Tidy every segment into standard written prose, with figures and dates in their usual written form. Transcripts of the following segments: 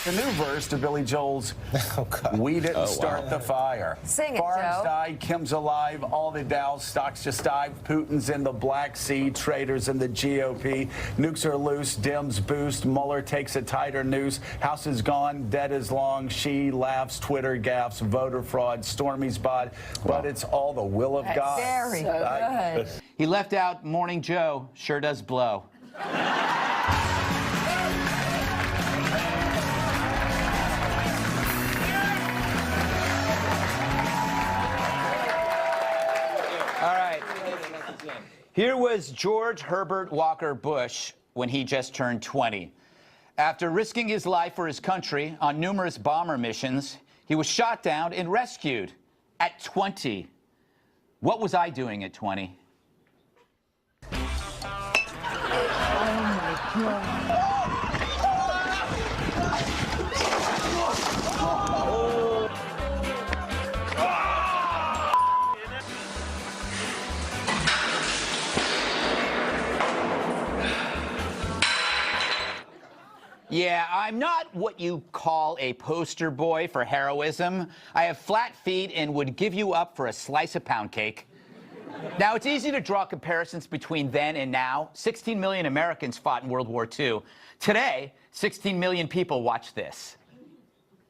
The new verse to Billy Joel's We Didn't Start the Fire. Sing it, Farms Joe. died, Kim's alive, all the Dow stocks just died. Putin's in the Black Sea, traitors in the GOP. Nukes are loose, Dems boost, Mueller takes a tighter noose. House is gone, dead is long, she laughs, Twitter gaffes, voter fraud, Stormy's bot, but it's all the will of God. Very good. He left out Morning Joe, sure does blow. All right. Here was George Herbert Walker Bush when he just turned 20. After risking his life for his country on numerous bomber missions, he was shot down and rescued at 20. What was I doing at 20? Oh, my God. Yeah, I'm not what you call a poster boy for heroism. I have flat feet and would give you up for a slice of pound cake. Now, it's easy to draw comparisons between then and now. 16 million Americans fought in World War II. Today, 16 million people watch this.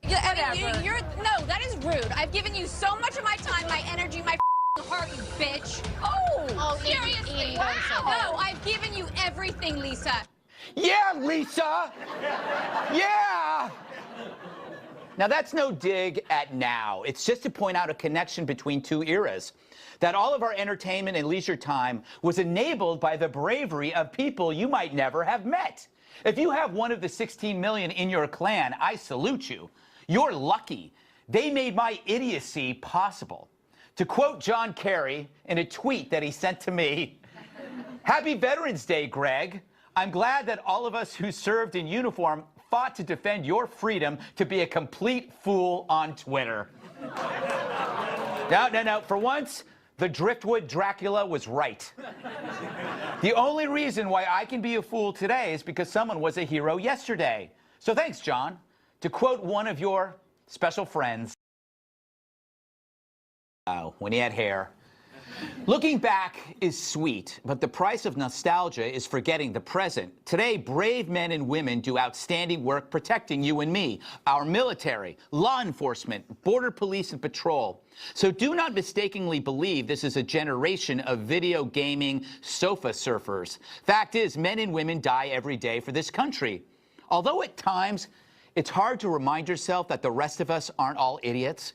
Yeah, I mean, no, that is rude. I've given you so much of my time, my energy, my heart, you bitch. Oh, seriously? Wow. No, I've given you everything, Lisa. Yeah, Lisa! Yeah! Now, that's no dig at now. It's just to point out a connection between two eras. That all of our entertainment and leisure time was enabled by the bravery of people you might never have met. If you have one of the 16 million in your clan, I salute you. You're lucky. They made my idiocy possible. To quote John Kerry in a tweet that he sent to me, "Happy Veterans Day, Greg. I'm glad that all of us who served in uniform fought to defend your freedom to be a complete fool on Twitter." No. For once, the Driftwood Dracula was right. The only reason why I can be a fool today is because someone was a hero yesterday. So thanks, John. To quote one of your special friends, when he had hair. Looking back is sweet, but the price of nostalgia is forgetting the present. Today, brave men and women do outstanding work protecting you and me, our military, law enforcement, border police, and patrol. So do not mistakenly believe this is a generation of video gaming sofa surfers. Fact is, men and women die every day for this country. Although at times, it's hard to remind yourself that the rest of us aren't all idiots.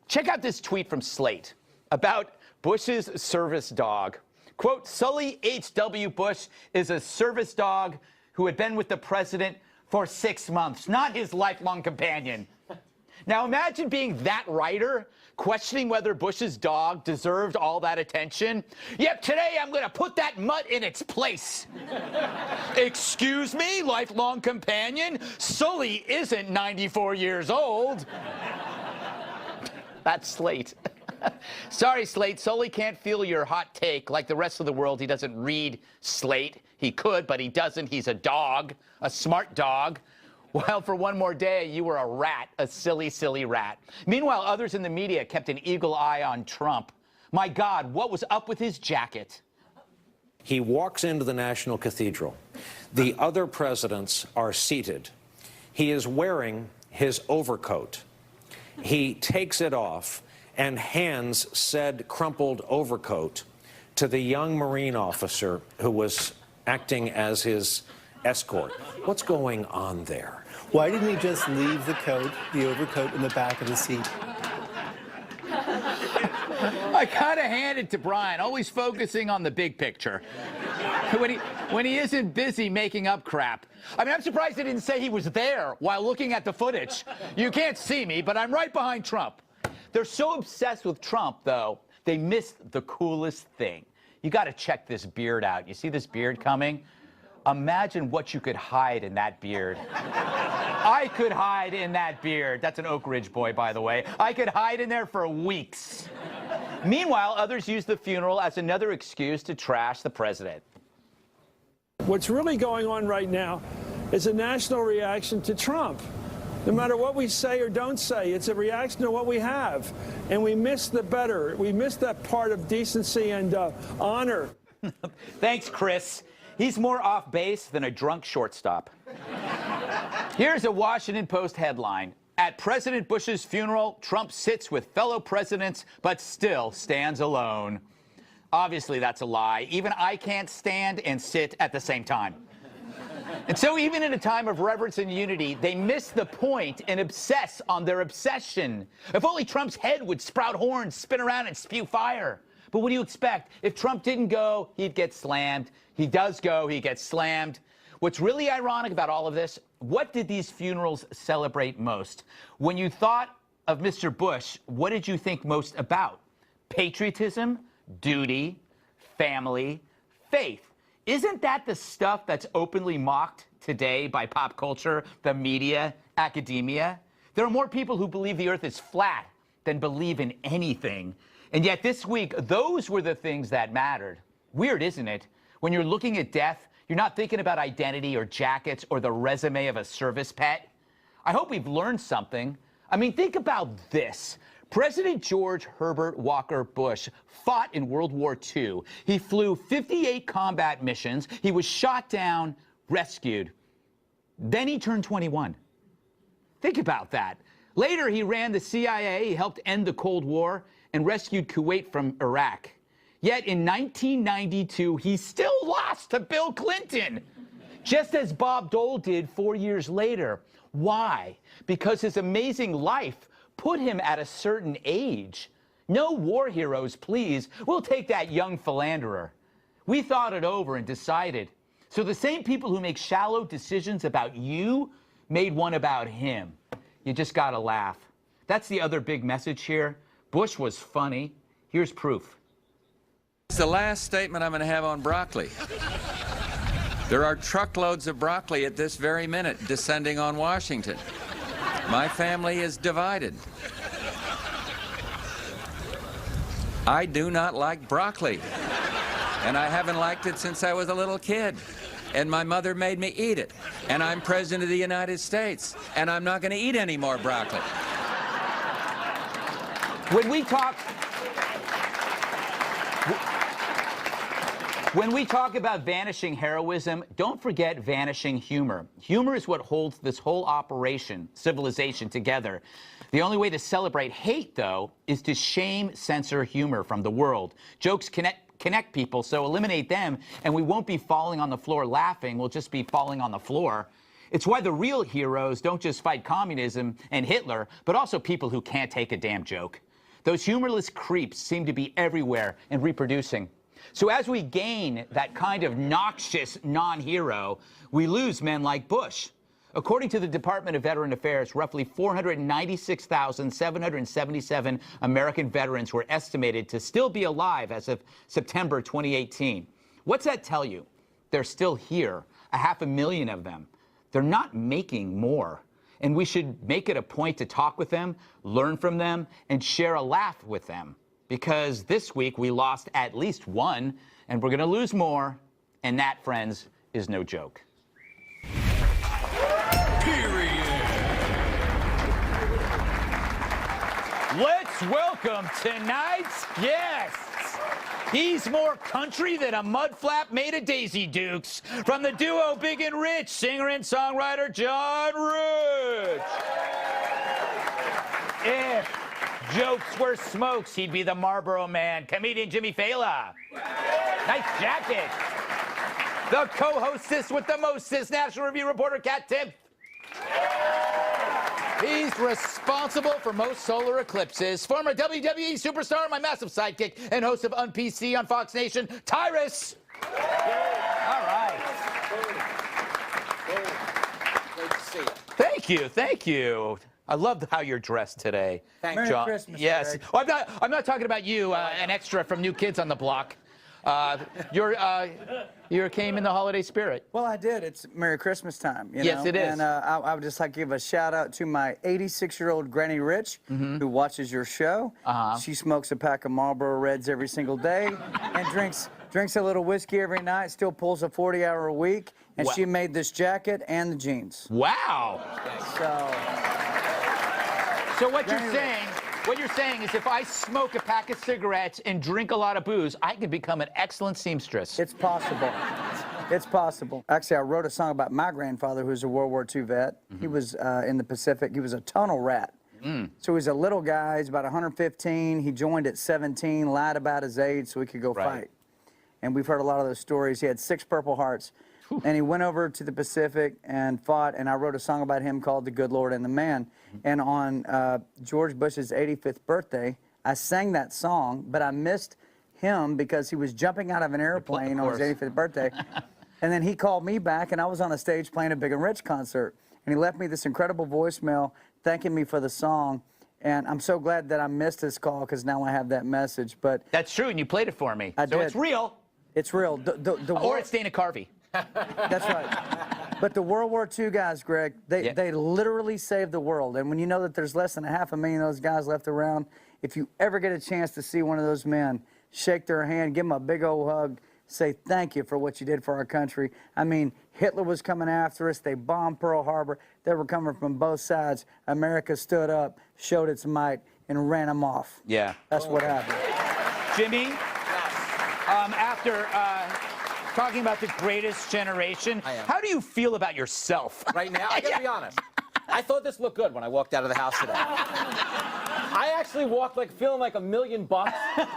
Check out this tweet from Slate about Bush's service dog. Quote, Sully H.W. Bush is a service dog who had been with the president for 6 months, not his lifelong companion. Now imagine being that writer, questioning whether Bush's dog deserved all that attention. Yep, today I'm going to put that mutt in its place. Excuse me, lifelong companion? Sully isn't 94 years old. That's Slate. Sorry, Slate. Sully can't feel your hot take. Like the rest of the world, he doesn't read Slate. He could, but he doesn't. He's a dog, a smart dog. Well, for one more day, you were a rat, a silly, silly rat. Meanwhile, others in the media kept an eagle eye on Trump. My God, what was up with his jacket? He walks into the National Cathedral. The other presidents are seated. He is wearing his overcoat. He takes it off and hands said crumpled overcoat to the young Marine officer who was acting as his escort. What's going on there? Why didn't he just leave the overcoat in the back of the seat? I kind of hand it to Brian, always focusing on the big picture. When he isn't busy making up crap. I mean, I'm surprised he didn't say he was there while looking at the footage. You can't see me, but I'm right behind Trump. They're so obsessed with Trump, though, they missed the coolest thing. You got to check this beard out. You see this beard coming? Imagine what you could hide in that beard. I could hide in that beard. That's an Oak Ridge boy, by the way. I could hide in there for weeks. Meanwhile, others use the funeral as another excuse to trash the president. What's really going on right now is a national reaction to Trump. No matter what we say or don't say, it's a reaction to what we have. And we miss the better. We miss that part of decency and honor. Thanks, Chris. He's more off base than a drunk shortstop. Here's a Washington Post headline. At President Bush's funeral, Trump sits with fellow presidents, but still stands alone. Obviously, that's a lie. Even I can't stand and sit at the same time. And so even in a time of reverence and unity, they miss the point and obsess on their obsession. If only Trump's head would sprout horns, spin around, and spew fire. But what do you expect? If Trump didn't go, he'd get slammed. He does go, he gets slammed. What's really ironic about all of this, what did these funerals celebrate most? When you thought of Mr. Bush, what did you think most about? Patriotism, duty, family, faith. Isn't that the stuff that's openly mocked today by pop culture, the media, academia? There are more people who believe the earth is flat than believe in anything. And yet this week, those were the things that mattered. Weird, isn't it? When you're looking at death, you're not thinking about identity or jackets or the resume of a service pet. I hope we've learned something. I mean, think about this. President George Herbert Walker Bush fought in World War II. He flew 58 combat missions. He was shot down, rescued. Then he turned 21. Think about that. Later, he ran the CIA, he helped end the Cold War, and rescued Kuwait from Iraq. Yet in 1992, he still lost to Bill Clinton, just as Bob Dole did 4 years later. Why? Because his amazing life put him at a certain age. No war heroes, please. We'll take that young philanderer. We thought it over and decided. So the same people who make shallow decisions about you made one about him. You just gotta laugh. That's the other big message here. Bush was funny. Here's proof. It's the last statement I'm going to have on broccoli. There are truckloads of broccoli at this very minute descending on Washington. My family is divided. I do not like broccoli, and I haven't liked it since I was a little kid. And my mother made me eat it. And I'm president of the United States, and I'm not going to eat any more broccoli. When we talk about vanishing heroism, don't forget vanishing humor. Humor is what holds this whole operation, civilization, together. The only way to celebrate hate, though, is to shame, censor humor from the world. Jokes connect people, so eliminate them, and we won't be falling on the floor laughing. We'll just be falling on the floor. It's why the real heroes don't just fight communism and Hitler, but also people who can't take a damn joke. Those humorless creeps seem to be everywhere and reproducing. So as we gain that kind of noxious non-hero, we lose men like Bush. According to the Department of Veteran Affairs, roughly 496,777 American veterans were estimated to still be alive as of September 2018. What's that tell you? They're still here, 500,000 of them. They're not making more. And we should make it a point to talk with them, learn from them, and share a laugh with them. Because this week we lost at least one, and we're going to lose more. And that, friends, is no joke. Let's welcome tonight's guests. He's more country than a mud flap made of Daisy Dukes. From the duo Big and Rich, singer and songwriter John Rich. If jokes were smokes, he'd be the Marlboro Man. Comedian Jimmy Fallon. Nice jacket. The co-hostess with the mostest, National Review reporter Kat Timpf. He's responsible for most solar eclipses. Former WWE superstar, my massive sidekick, and host of UnPC on Fox Nation, Tyrus. All right. Great to see you. Thank you, thank you. I love how you're dressed today. Thank you. John. Merry Christmas, yes. Eric. Oh, I'm not talking about you, an extra from New Kids on the Block. You came in the holiday spirit. Well, I did. It's Merry Christmas time, you Yes, know? it is. And I would just like to give a shout out to my 86-year-old Granny Rich, who watches your show. She smokes a pack of Marlboro Reds every single day and drinks a little whiskey every night, still pulls a 40-hour a week, and Wow. she made this jacket and the jeans. Wow. So So what you're saying is if I smoke a pack of cigarettes and drink a lot of booze, I could become an excellent seamstress. It's possible. It's possible. Actually, I wrote a song about my grandfather, who's a World War II vet. He was in the Pacific. He was a tunnel rat. So he's a little guy. He's about 115. He joined at 17, lied about his age so he could go fight. And we've heard a lot of those stories. He had 6 Purple Hearts. And he went over to the Pacific and fought, and I wrote a song about him called The Good Lord and the Man. And on George Bush's 85th birthday, I sang that song, but I missed him because he was jumping out of an airplane on his 85th birthday. And then he called me back, and I was on a stage playing a Big and Rich concert. And he left me this incredible voicemail thanking me for the song. And I'm so glad that I missed his call because now I have that message. But that's true, and you played it for me. I did. It's real. It's real. Or it's Dana Carvey. That's right. But the World War II guys, Greg, they literally saved the world. And when you know that there's less than 500,000 of those guys left around, if you ever get a chance to see one of those men, shake their hand, give them a big old hug, say thank you for what you did for our country. I mean, Hitler was coming after us. They bombed Pearl Harbor. They were coming from both sides. America stood up, showed its might, and ran them off. Yeah. That's what happened. Jimmy, after talking about the greatest generation, how do you feel about yourself? Right now? I gotta be honest. I thought this looked good when I walked out of the house today. I actually walked like feeling like $1 million,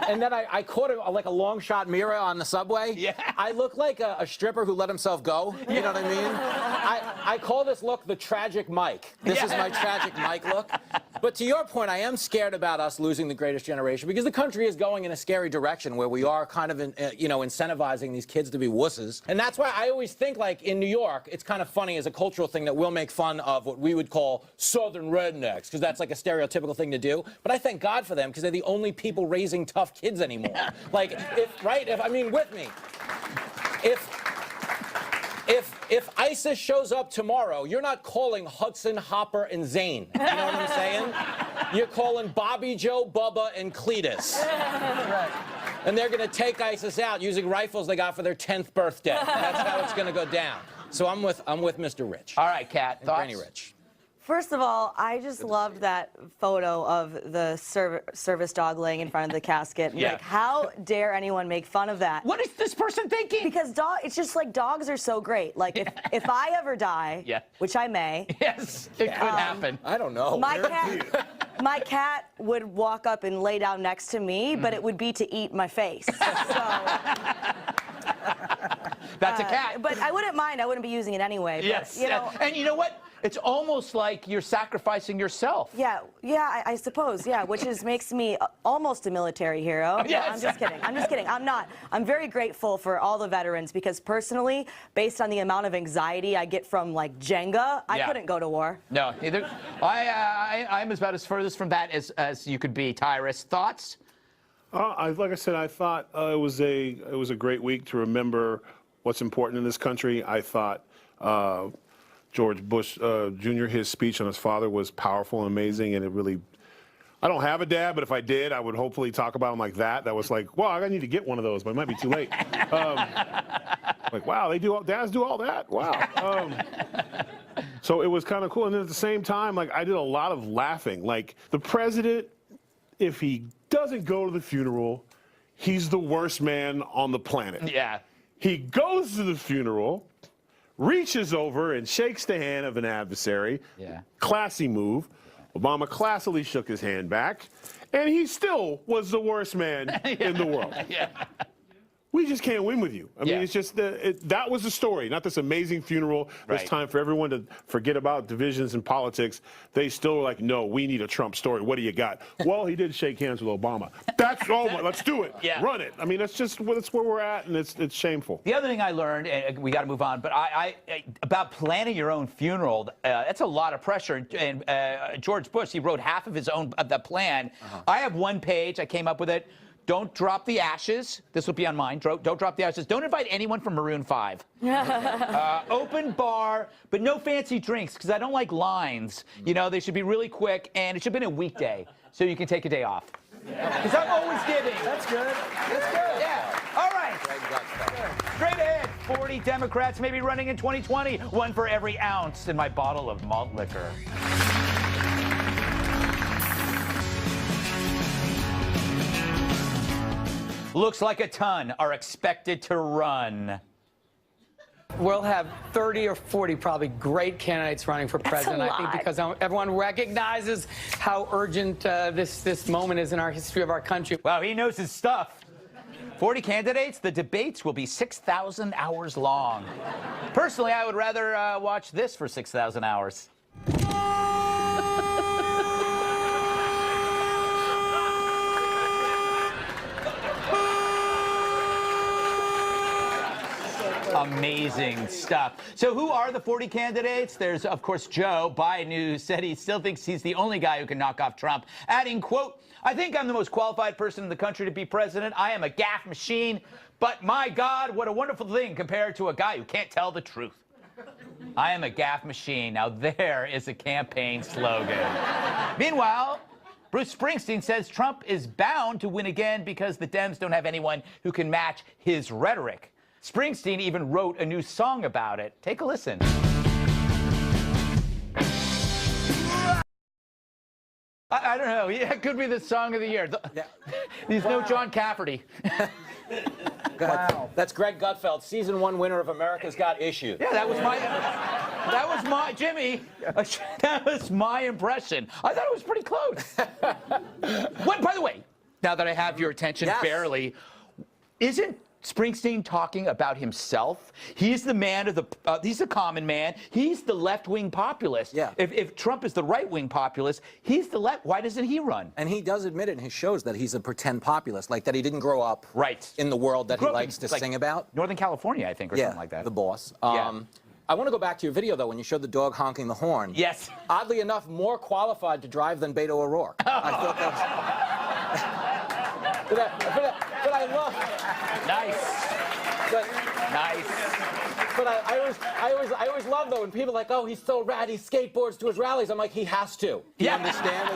and then I caught like a long shot mirror on the subway. Yeah. I look like a stripper who let himself go. You know what I mean? I call this look the tragic Mike. This is my tragic Mike look. But to your point, I am scared about us losing the greatest generation because the country is going in a scary direction where we are kind of, incentivizing these kids to be wusses. And that's why I always think, like, in New York, it's kind of funny as a cultural thing that we'll make fun of what we would call Southern rednecks because that's like a stereotypical thing to do. But I thank God for them because they're the only people raising tough kids anymore. Like, with me. If ISIS shows up tomorrow, you're not calling Hudson, Hopper, and Zane. You know what I'm saying? You're calling Bobby, Joe, Bubba, and Cletus. Right. And they're going to take ISIS out using rifles they got for their 10th birthday. That's how it's going to go down. So I'm with Mr. Rich. All right, Kat, thoughts? Granny Rich. First of all, I just loved that photo of the service dog laying in front of the casket. Yeah. Like, how dare anyone make fun of that? What is this person thinking? Because it's just like dogs are so great. Like, if I ever die, which I may. Yes, it could happen. I don't know. My cat would walk up and lay down next to me, but it would be to eat my face. So. That's a cat. But I wouldn't mind. I wouldn't be using it anyway. But, Yes. And you know what? It's almost like you're sacrificing yourself. Yeah, I suppose, which makes me almost a military hero. Yes. No, I'm just kidding. I'm not. I'm very grateful for all the veterans because personally, based on the amount of anxiety I get from like Jenga, I couldn't go to war. No, neither. I'm about as furthest from that as you could be. Tyrus, thoughts? Like I said, I thought it was a great week to remember what's important in this country. I thought George Bush Jr., his speech on his father was powerful and amazing, and it really, I don't have a dad, but if I did, I would hopefully talk about him like that. That was like, wow, I need to get one of those, but it might be too late. Like, wow, dads do all that? Wow. So it was kind of cool. And then at the same time, like, I did a lot of laughing. Like, the president, if he doesn't go to the funeral, he's the worst man on the planet. Yeah. He goes to the funeral, reaches over and shakes the hand of an adversary. Yeah. Classy move. Obama classily shook his hand back, and he still was the worst man in the world. Yeah. We just can't win with you. I mean, it's just that was the story, not this amazing funeral. It's time for everyone to forget about divisions and politics. They still were like, no, we need a Trump story. What do you got? Well, he did shake hands with Obama. That's let's do it. Yeah. Run it. I mean, that's where we're at, and it's shameful. The other thing I learned, and we got to move on, but about planning your own funeral, that's a lot of pressure. And George Bush, he wrote half of his own the plan. I have one page. I came up with it. Don't drop the ashes. This will be on mine. Don't drop the ashes. Don't invite anyone from Maroon 5. Open bar, but no fancy drinks, because I don't like lines. You know, they should be really quick, and it should have been a weekday, so you can take a day off. Because I'm always giving. That's good. That's good. Yeah. All right. Straight ahead. 40 Democrats may be running in 2020. One for every ounce in my bottle of malt liquor. Looks like a ton are expected to run. We'll have 30 or 40 probably great candidates running for president, I think, because everyone recognizes how urgent this moment is in our history of our country. Wow, he knows his stuff. 40 candidates, the debates will be 6,000 hours long. Personally, I would rather watch this for 6,000 hours. Amazing stuff. So who are the 40 candidates? There's, of course, Joe Biden, who said he still thinks he's the only guy who can knock off Trump, adding, quote, "I think I'm the most qualified person in the country to be president. I am a gaffe machine, but my God, what a wonderful thing compared to a guy who can't tell the truth. I am a gaffe machine." Now there is a campaign slogan. Meanwhile, Bruce Springsteen says Trump is bound to win again because the Dems don't have anyone who can match his rhetoric. Springsteen even wrote a new song about it. Take a listen. I don't know. Yeah, it could be the song of the year. He's no John Cafferty. Wow. That's Greg Gutfeld, season 1 winner of America's Got Issues. Yeah, that was Jimmy. That was my impression. I thought it was pretty close. What, by the way, now that I have your attention barely, isn't Springsteen talking about himself? He's the man of the, he's a common man. He's the left-wing populist. Yeah. If Trump is the right-wing populist, he's the left. Why doesn't he run? And he does admit it in his shows that he's a pretend populist, like that he didn't grow up in the world that he likes to sing about. Northern California, I think, or something like that. The boss. I want to go back to your video, though, when you showed the dog honking the horn. Yes. Oddly enough, more qualified to drive than Beto O'Rourke. I thought that was... but I love... Nice. Nice. But I always love, though, when people are like, oh, he's so rad, he skateboards to his rallies. I'm like, he has to. You understand?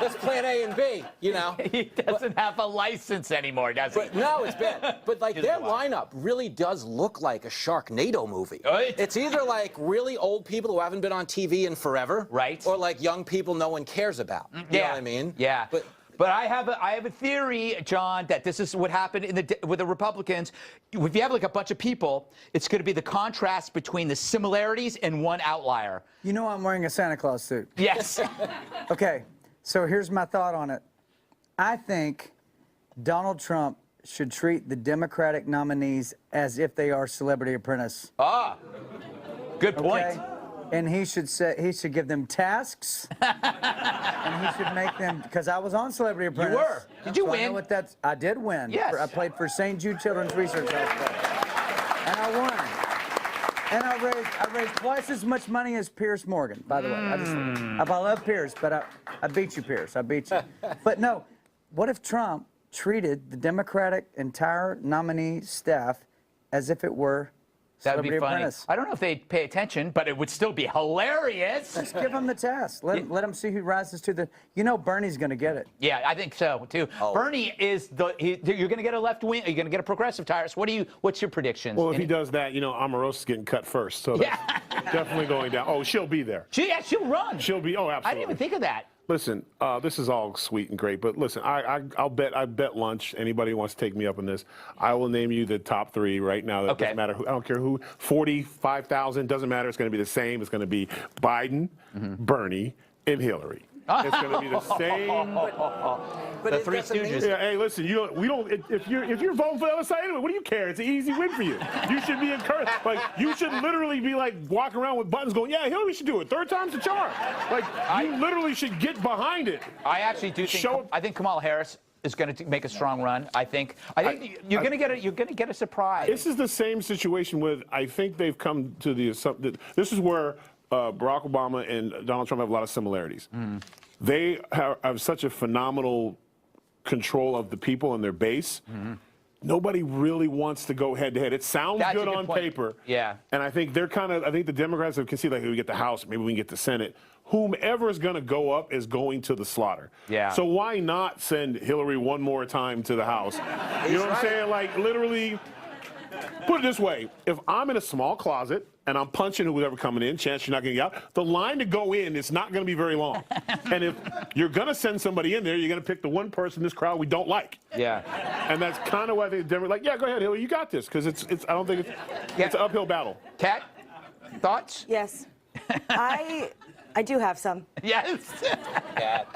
That's plan A and B, you know? He doesn't have a license anymore, does he? No, it's bad. But, like, their lineup really does look like a Sharknado movie. It's either, like, really old people who haven't been on TV in forever. Right. Or, like, young people no one cares about. You know what I mean? Yeah. But I have a theory, John, that this is what happened with the Republicans. If you have like a bunch of people, it's going to be the contrast between the similarities and one outlier. You know I'm wearing a Santa Claus suit. Yes. Okay, so here's my thought on it. I think Donald Trump should treat the Democratic nominees as if they are Celebrity Apprentice. Ah, good point. Okay? And he should give them tasks, and he should make them, because I was on Celebrity Apprentice. You were. Did you win? I know what that's. I did win. Yes. I played for St. Jude Children's Research Hospital, and I won. And I raised twice as much money as Pierce Morgan. By the way, I love Pierce, but I beat you, Pierce. I beat you. But no, what if Trump treated the Democratic entire nominee staff as if it were That would be funny. Apprentice? I don't know if they'd pay attention, but it would still be hilarious. Just give them the task. Let them see who rises to the... You know Bernie's going to get it. Yeah, I think so, too. Bernie is you're going to get a left wing, you're going to get a progressive tires. What's your predictions? Well, if he does that, you know, Omarosa's getting cut first. So that's definitely going down. Oh, she'll be there. She'll run. She'll be, oh, absolutely. I didn't even think of that. Listen, this is all sweet and great, but listen, I bet lunch. Anybody who wants to take me up on this, I will name you the top 3 right now. That doesn't matter who. I don't care who. 45,000 doesn't matter. It's going to be the same. It's going to be Biden, Bernie, and Hillary. It's going to be the same. But the Three Stooges. Yeah, hey, listen, we don't. If you're voting for the other side anyway, what do you care? It's an easy win for you. You should be encouraged. Like, you should literally be like walking around with buttons going, yeah, Hillary should do it. 3rd time's the charm. Like, you literally should get behind it. I actually do think. I think Kamala Harris is going to make a strong run. I think you're going to get a surprise. This is the same situation with. I think they've come to the assumption. This is where Barack Obama and Donald Trump have a lot of similarities. They have such a phenomenal control of the people and their base. Nobody really wants to go head to head. It sounds good on paper. Yeah. And I think I think the Democrats can see, like, we get the House, maybe we can get the Senate. Whomever is going to go up is going to the slaughter. Yeah. So why not send Hillary one more time to the House? You know what I'm saying? Like, literally, put it this way. If I'm in a small closet and I'm punching whoever coming in, chance you're not going to get out, the line to go in is not going to be very long. And if you're going to send somebody in there, you're going to pick the one person in this crowd we don't like. Yeah. And that's kind of why I think Denver, like, yeah, go ahead, Hillary, you got this, because I don't think it's an uphill battle. Kat, thoughts? Yes. I do have some. Yes.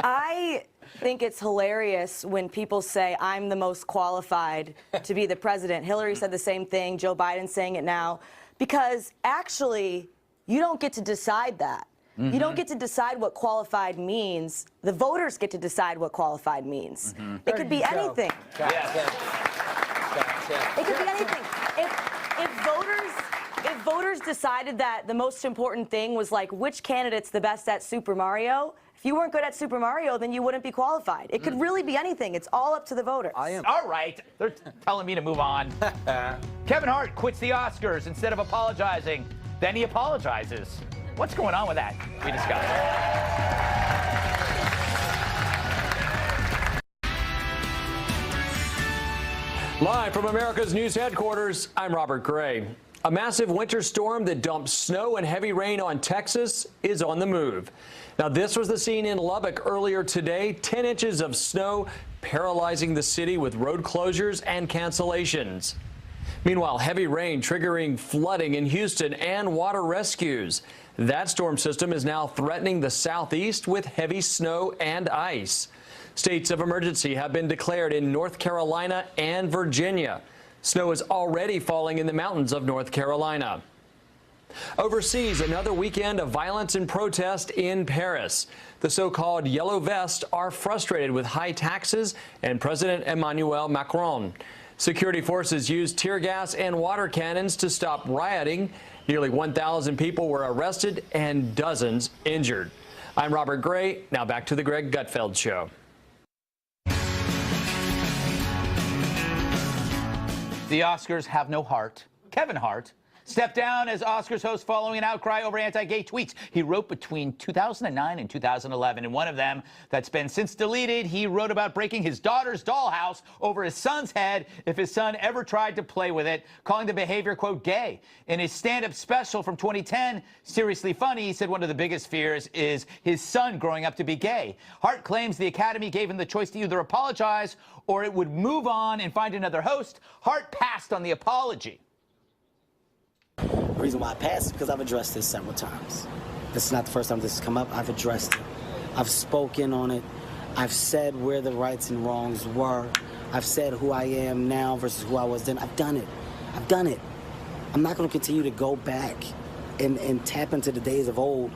I think it's hilarious when people say I'm the most qualified to be the president. Hillary said the same thing. Joe Biden's saying it now. Because actually, you don't get to decide that. You don't get to decide what qualified means. The voters get to decide what qualified means. It could be anything. It could be anything. If voters decided that the most important thing was like which candidate's the best at Super Mario, if you weren't good at Super Mario, then you wouldn't be qualified. It could really be anything. It's all up to the voters. All right. They're telling me to move on. Kevin Hart quits the Oscars instead of apologizing. Then he apologizes. What's going on with that? We discuss. Live from America's news headquarters, I'm Robert Gray. A massive winter storm that dumped snow and heavy rain on Texas is on the move. Now, this was the scene in Lubbock earlier today. 10 inches of snow paralyzing the city with road closures and cancellations. Meanwhile, heavy rain triggering flooding in Houston and water rescues. That storm system is now threatening the southeast with heavy snow and ice. States of emergency have been declared in North Carolina and Virginia. Snow is already falling in the mountains of North Carolina. Overseas, another weekend of violence and protest in Paris. The so-called yellow vests are frustrated with high taxes and President Emmanuel Macron. Security forces used tear gas and water cannons to stop rioting. Nearly 1,000 people were arrested and dozens injured. I'm Robert Gray. Now back to the Greg Gutfeld Show. The Oscars have no heart. Kevin Hart stepped down as Oscars host following an outcry over anti-gay tweets he wrote between 2009 and 2011. In one of them that's been since deleted, he wrote about breaking his daughter's dollhouse over his son's head if his son ever tried to play with it, calling the behavior, quote, gay. In his stand-up special from 2010, Seriously Funny, he said one of the biggest fears is his son growing up to be gay. Hart claims the Academy gave him the choice to either apologize or it would move on and find another host. Hart passed on the apology. The reason why I passed is because I've addressed this several times. This is not the first time this has come up. I've addressed it. I've spoken on it. I've said where the rights and wrongs were. I've said who I am now versus who I was then. I've done it. I've done it. I'm not going to continue to go back and tap into the days of old.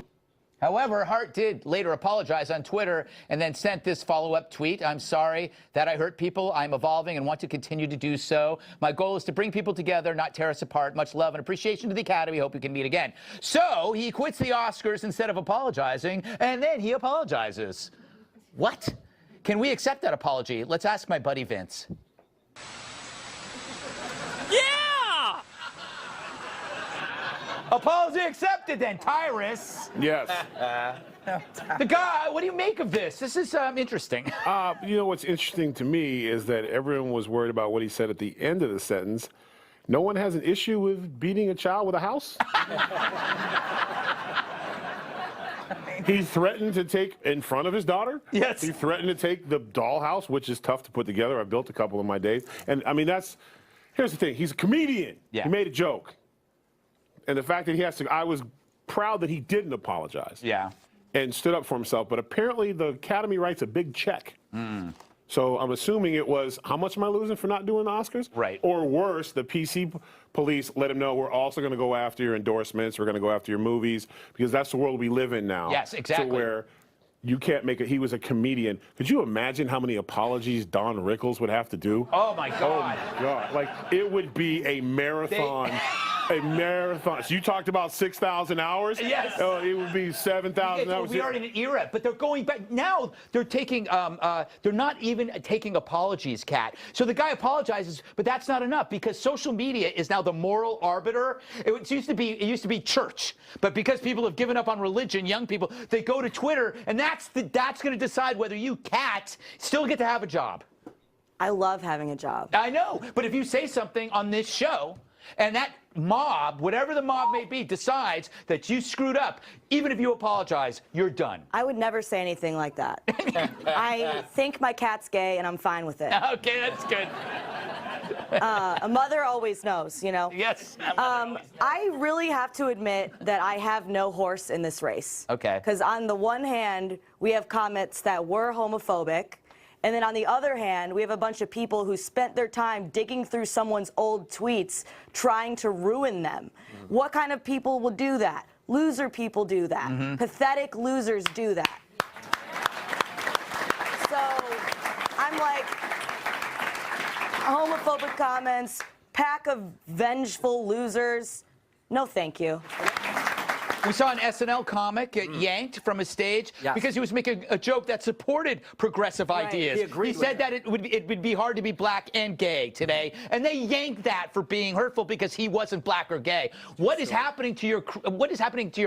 However, Hart did later apologize on Twitter and then sent this follow-up tweet. I'm sorry that I hurt people. I'm evolving and want to continue to do so. My goal is to bring people together, not tear us apart. Much love and appreciation to the Academy. Hope we can meet again. So he quits the Oscars instead of apologizing, and then he apologizes. What? Can we accept that apology? Let's ask my buddy Vince. Yeah! Apology accepted then, Tyrus. Yes. The guy, what do you make of this? This is interesting. You know, what's interesting to me is that everyone was worried about what he said at the end of the sentence. No one has an issue with beating a child with a house. He threatened to take in front of his daughter. Yes. He threatened to take the dollhouse, which is tough to put together. I built a couple in my days. And I mean, here's the thing. He's a comedian. Yeah. He made a joke. And the fact that he has to, I was proud that he didn't apologize. Yeah. And stood up for himself. But apparently the Academy writes a big check. So I'm assuming it was, how much am I losing for not doing the Oscars? Right. Or worse, the PC police let him know, we're also going to go after your endorsements. We're going to go after your movies, because that's the world we live in now. Yes, exactly. So where you can't make it. He was a comedian. Could you imagine how many apologies Don Rickles would have to do? Oh, my God. Oh, my God. Like, it would be a marathon. A marathon. So you talked about 6,000 hours? Yes. Oh, it would be 7,000 hours. We are in an era, but they're going back. Now they're taking, they're not even taking apologies, Kat. So the guy apologizes, but that's not enough, because social media is now the moral arbiter. It used to be church, but because people have given up on religion, young people, they go to Twitter, and that's going to decide whether you, Kat, still get to have a job. I love having a job. I know, but if you say something on this show And that mob, whatever the mob may be, decides that you screwed up. Even if you apologize, you're done. I would never say anything like that. I think my cat's gay, and I'm fine with it. Okay, that's good. A mother always knows, you know? Yes. I really have to admit that I have no horse in this race. Okay. Because on the one hand, we have comments that were homophobic, and then on the other hand, we have a bunch of people who spent their time digging through someone's old tweets trying to ruin them. What kind of people will do that? Loser people do that. Pathetic losers do that. So I'm like, homophobic comments, pack of vengeful losers. No, thank you. We saw an SNL comic get yanked from a stage because he was making a joke that supported progressive ideas. He said that it would be hard to be black and gay today, and they yanked that for being hurtful because he wasn't black or gay. What is happening to your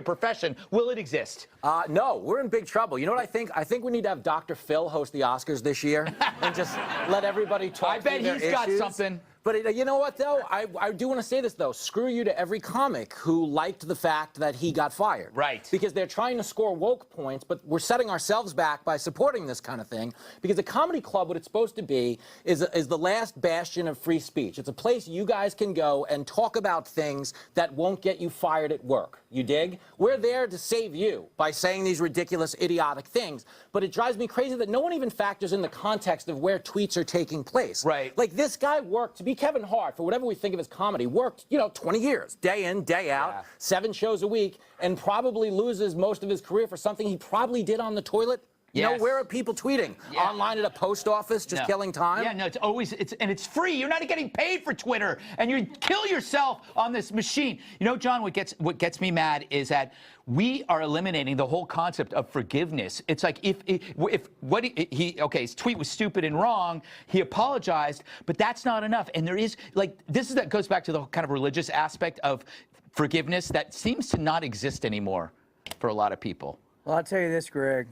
profession? Will it exist? No, we're in big trouble. You know what I think? I think we need to have Dr. Phil host the Oscars this year and just let everybody talk. I bet through he's their got issues. something. But you know what, though? I do want to say this, though. Screw you to every comic who liked the fact that he got fired. Right. Because they're trying to score woke points, but we're setting ourselves back by supporting this kind of thing. Because a comedy club, what it's supposed to be, is the last bastion of free speech. It's a place you guys can go and talk about things that won't get you fired at work. You dig? We're there to save you by saying these ridiculous, idiotic things. But it drives me crazy that no one even factors in the context of where tweets are taking place. Right. Like, this guy worked to be Kevin Hart, for whatever we think of his comedy, worked, 20 years, day in, day out, 7 shows a week, and probably loses most of his career for something he probably did on the toilet. You know, where are people tweeting? Online at a post office, just killing time? Yeah, no, it's free. You're not getting paid for Twitter, and you kill yourself on this machine. You know, John, what gets me mad is that we are eliminating the whole concept of forgiveness. It's like his tweet was stupid and wrong, he apologized, but that's not enough. And there is, that goes back to the kind of religious aspect of forgiveness that seems to not exist anymore for a lot of people. Well, I'll tell you this, Greg.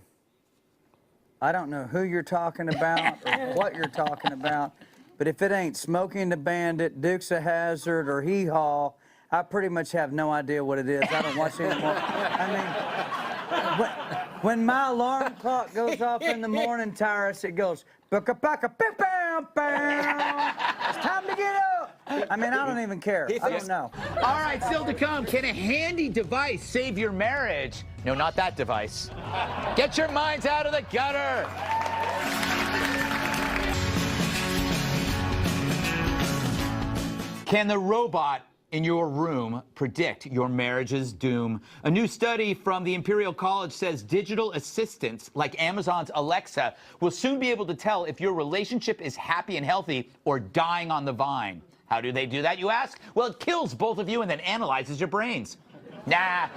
I don't know who you're talking about or what you're talking about, but if it ain't Smoking the Bandit, Dukes of Hazzard, or Hee Haw, I pretty much have no idea what it is. I don't watch it anymore. I mean, when my alarm clock goes off in the morning, Tyrus, it goes, bam, bam, bam. It's time to get up. I mean, I don't even care. I don't know. All right, still to come. Can a handy device save your marriage? No, not that device. Get your minds out of the gutter. Can the robot in your room predict your marriage's doom? A new study from the Imperial College says digital assistants like Amazon's Alexa will soon be able to tell if your relationship is happy and healthy or dying on the vine. How do they do that, you ask? Well, it kills both of you and then analyzes your brains. Nah.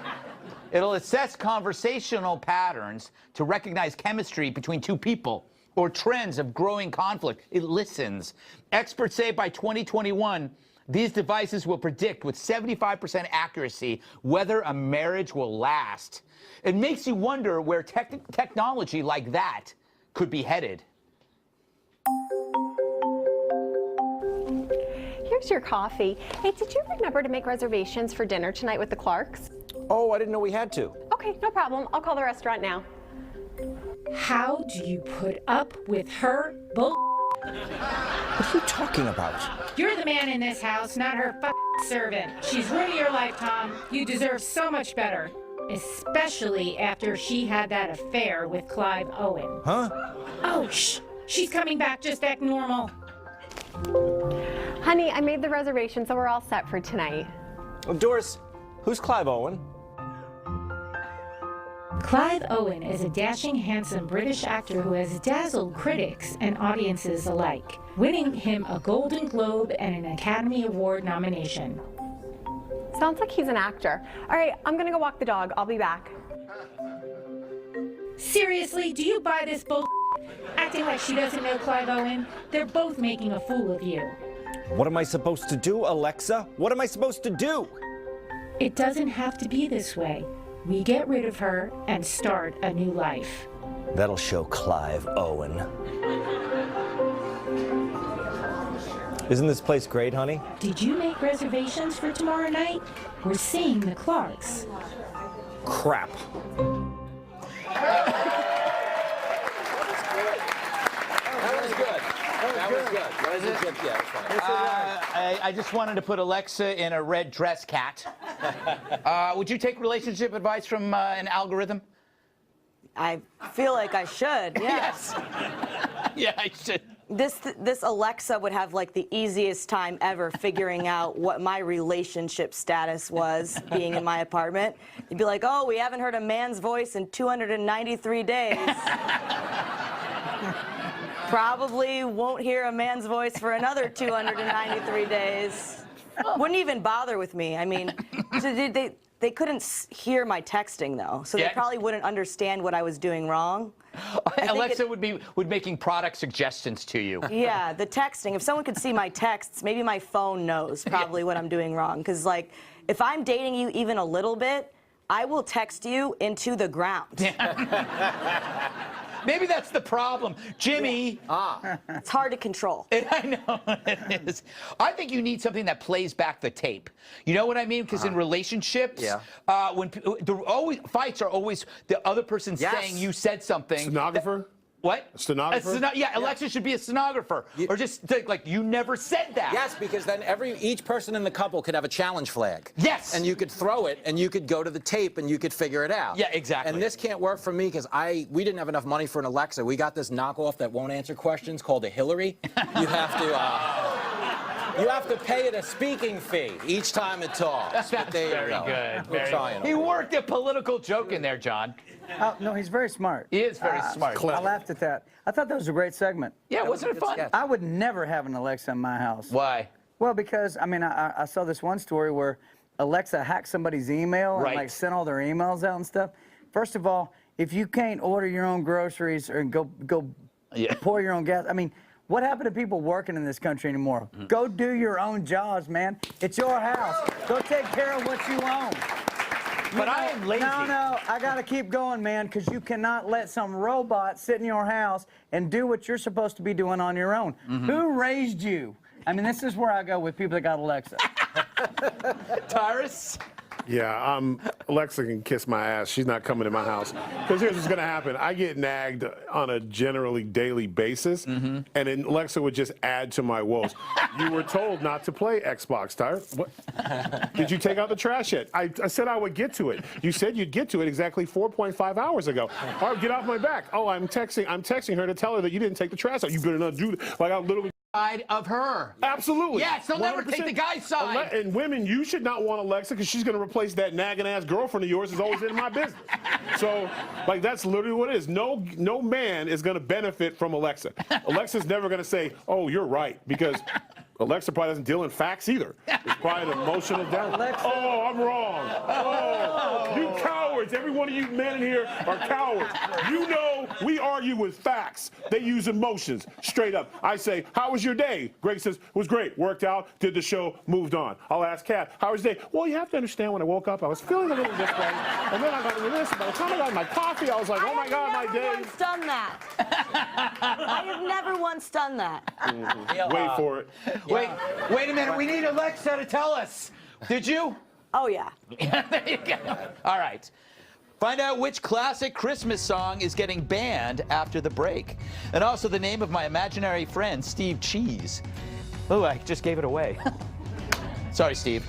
It'll assess conversational patterns to recognize chemistry between two people or trends of growing conflict. It listens. Experts say by 2021, these devices will predict with 75% accuracy whether a marriage will last. It makes you wonder where technology like that could be headed. Here's your coffee. Hey, did you remember to make reservations for dinner tonight with the Clarks? Oh, I didn't know we had to. Okay, no problem. I'll call the restaurant now. How do you put up with her bull? What are you talking about? You're the man in this house, not her servant. She's ruining your life, Tom. You deserve so much better. Especially after she had that affair with Clive Owen. Huh? Oh, shh. She's coming back. Just act normal. Honey, I made the reservation, so we're all set for tonight. Oh, Doris, who's Clive Owen? Clive Owen is a dashing, handsome British actor who has dazzled critics and audiences alike, winning him a Golden Globe and an Academy Award nomination. Sounds like he's an actor. All right, I'm gonna go walk the dog. I'll be back. Seriously, do you buy this bull? Acting like she doesn't know Clive Owen? They're both making a fool of you. What am I supposed to do, Alexa? What am I supposed to do? It doesn't have to be this way. We get rid of her and start a new life. That'll show Clive Owen. Isn't this place great, honey? Did you make reservations for tomorrow night? We're seeing the Clarks. Crap. I just wanted to put Alexa in a red dress, cat. Would you take relationship advice from an algorithm? I feel like I should, yes. Yeah, I should. This Alexa would have like the easiest time ever figuring out what my relationship status was being in my apartment. You'd be like, oh, we haven't heard a man's voice in 293 days. Probably won't hear a man's voice for another 293 days. Wouldn't even bother with me. I mean, they couldn't hear my texting, though, so they probably wouldn't understand what I was doing wrong. Alexa would be making product suggestions to you. Yeah, the texting. If someone could see my texts, maybe my phone knows probably what I'm doing wrong. Because, like, if I'm dating you even a little bit, I will text you into the ground. Maybe that's the problem. Jimmy. It's hard to control. I know it is. I think you need something that plays back the tape. You know what I mean? Because in relationships, when fights are always the other person saying you said something. Stenographer? What? A stenographer? Alexa should be a stenographer. Or just like, you never said that. Yes, because then each person in the couple could have a challenge flag. Yes. And you could throw it, and you could go to the tape, and you could figure it out. Yeah, exactly. And this can't work for me because we didn't have enough money for an Alexa. We got this knockoff that won't answer questions called a Hillary. You have to pay it a speaking fee each time it talks. That's very good. We're trying. He worked a political joke in there, John. No, he's very smart. He is very smart. I laughed at that. I thought that was a great segment. Yeah, wasn't it fun? I would never have an Alexa in my house. Why? Well, because, I mean, I saw this one story where Alexa hacked somebody's email and, like, sent all their emails out and stuff. First of all, if you can't order your own groceries or go pour your own gas, I mean, what happened to people working in this country anymore? Go do your own jobs, man. It's your house. Go take care of what you own. But I am lazy. No, I got to keep going, man, because you cannot let some robot sit in your house and do what you're supposed to be doing on your own. Who raised you? I mean, this is where I go with people that got Alexa. Tyrus? Yeah, Alexa can kiss my ass. She's not coming to my house. Because here's what's going to happen. I get nagged on a generally daily basis, and then Alexa would just add to my woes. You were told not to play Xbox, Tyre. What? Did you take out the trash yet? I said I would get to it. You said you'd get to it exactly 4.5 hours ago. All right, get off my back. Oh, I'm texting her to tell her that you didn't take the trash out. You better not do that. Like, I literally... Side of her. Absolutely. Yes, they'll never take the guy's side. And women, you should not want Alexa because she's going to replace that nagging ass girlfriend of yours who's always in my business. So, like, that's literally what it is. No man is going to benefit from Alexa. Alexa's never going to say, oh, you're right, because Alexa probably doesn't deal in facts either. It's probably an emotional down. Oh, I'm wrong. Oh, you cowards. Every one of you men in here are cowards. You know we argue with facts. They use emotions. Straight up. I say, how was your day? Greg says, it was great. Worked out, did the show, moved on. I'll ask Kat, how was your day? Well, you have to understand, when I woke up, I was feeling a little this way. And then I got into this. By the time I got my coffee, I was like, oh my God, my day. I have never once done that. I have never once done that. Wait for it. Wait a minute. We need Alexa to tell us. Did you? Oh, yeah. There you go. All right. Find out which classic Christmas song is getting banned after the break. And also the name of my imaginary friend, Steve Cheese. Oh, I just gave it away. Sorry, Steve.